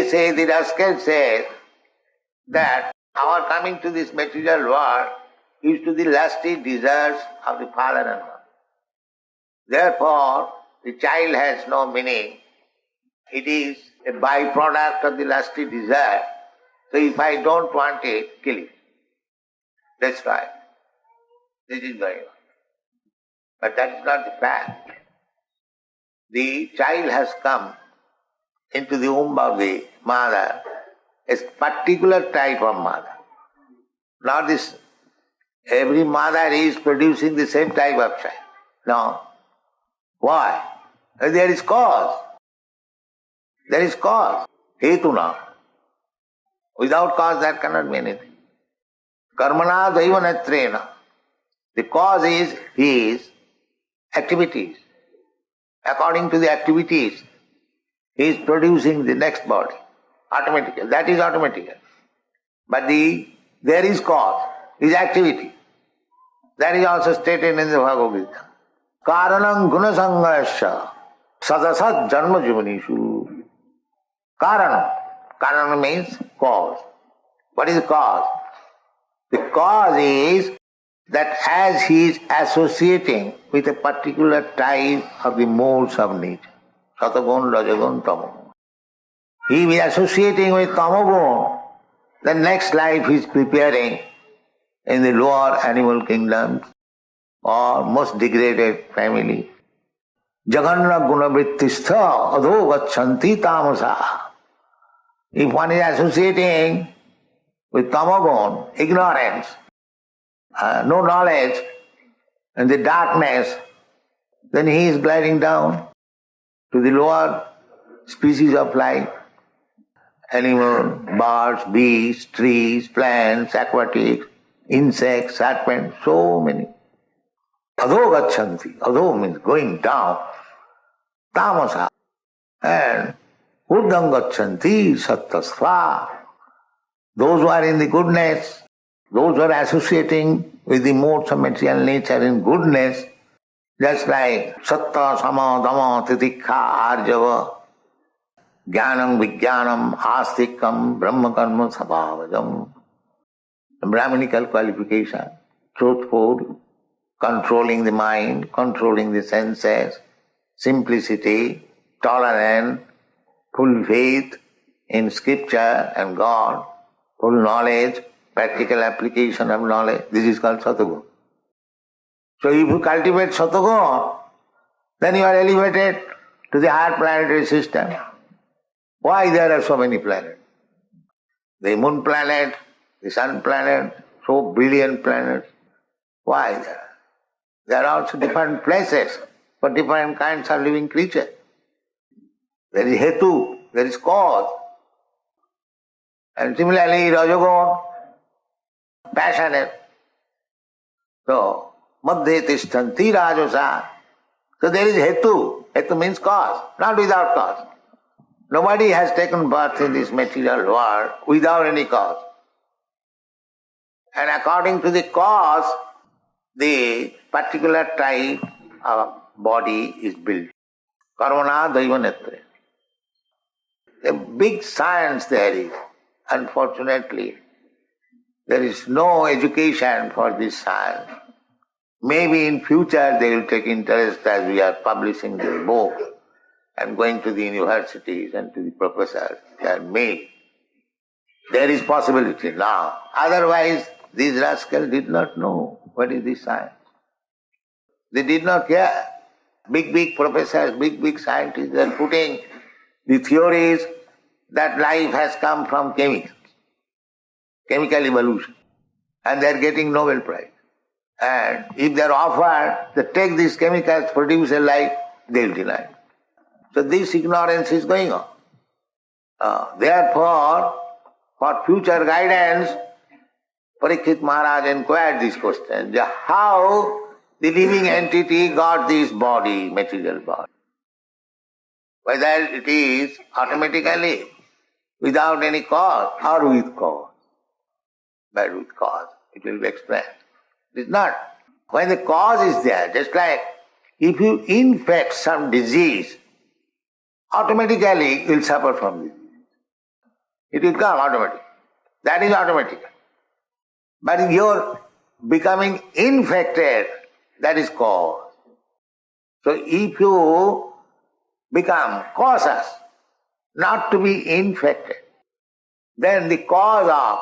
say, the rascal says that our coming to this material world is to the lusty desires of the father and mother. Therefore, the child has no meaning. It is a byproduct of the lusty desire. So if I don't want it, kill it. Destroy it. This is going on. But that is not the fact. The child has come into the womb of the mother, a particular type of mother. Not this, every mother is producing the same type of child. No. Why? There is cause. There is cause. Hetuna. Without cause there cannot be anything. Karmana daivanatrena. The cause is his activities. According to the activities, he is producing the next body. Automatically. That is automatic. But there is cause, his activity. That is also stated in the Bhagavad Gita. Karanam gunasangasya sadasat janma jivanishu. Karanam. Karanam means cause. What is the cause? The cause is that as he is associating with a particular type of the modes of nature, Satagun, Rajagun, Tamagun. He is associating with Tamagun, the next life he is preparing in the lower animal kingdoms or most degraded family. Jaganna gunavrittistha adho gachanti tamasa. If one is associating with Tamagun, ignorance, no knowledge, and the darkness, then he is gliding down to the lower species of life. Animal, birds, beasts, trees, plants, aquatics, insects, serpents, so many. Adho gachanti. Adho means going down. Tamasa. And urdham gachanti sattasva. Those who are in the goodness, those who are associating with the modes of material nature in goodness, just like satta, sama, dhamma, titikha, arjava, jnanam, vijnanam, astikam, brahma karma, sabhavajam. Brahminical qualification, truthful, controlling the mind, controlling the senses, simplicity, tolerant, full faith in scripture and God, full knowledge, practical application of knowledge. This is called Satagun. So if you cultivate Satagun, then you are elevated to the higher planetary system. Why there are so many planets? The moon planet, the sun planet, so billion planets. Why there? There are also different places for different kinds of living creatures. There is hetu, there is cause. And similarly, Rajagun, passionate. So, madhye tishtanti rajasa. So there is hetu. Hetu means cause, not without cause. Nobody has taken birth in this material world without any cause. And according to the cause, the particular type of body is built. Karmana daivanetre. A big science there is. Unfortunately, there is no education for this science. Maybe in future they will take interest as we are publishing this book and going to the universities and to the professors. They are made. There is possibility now. Otherwise, these rascals did not know what is this science. They did not care. Big professors, big scientists are putting the theories that life has come from chemicals, chemical evolution, and they are getting Nobel Prize. And if they are offered to take these chemicals, produce a life, they will deny it. So this ignorance is going on. Therefore, for future guidance, Parikshit Maharaj inquired this question, how the living entity got this body, material body. Whether it is automatically, without any cause, or with cause. But with cause, it will be explained. It is not. When the cause is there, just like if you infect some disease, automatically you will suffer from disease. It will come automatically. That is automatic. But your becoming infected, that is cause. So if you become cautious not to be infected, then the cause of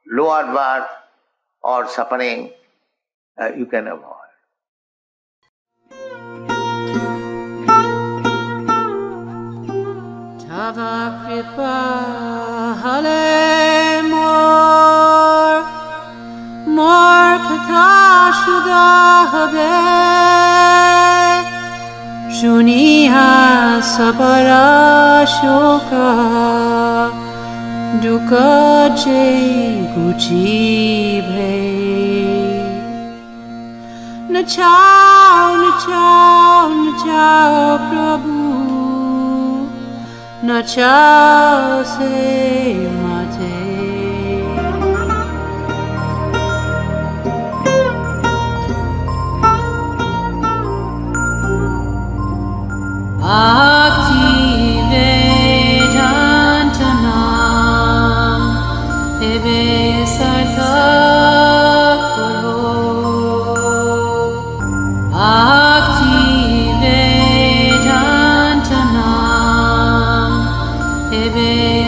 lower birth or suffering you can avoid. Tava kripa hale mor katha shuddha habe shuniha sabara shoka dukkha je guchi bhe na chao prabhu na chao se mate Bhakti Vedanta Nam Ebe Sartha Karo Bhakti Vedanta Nam Ebe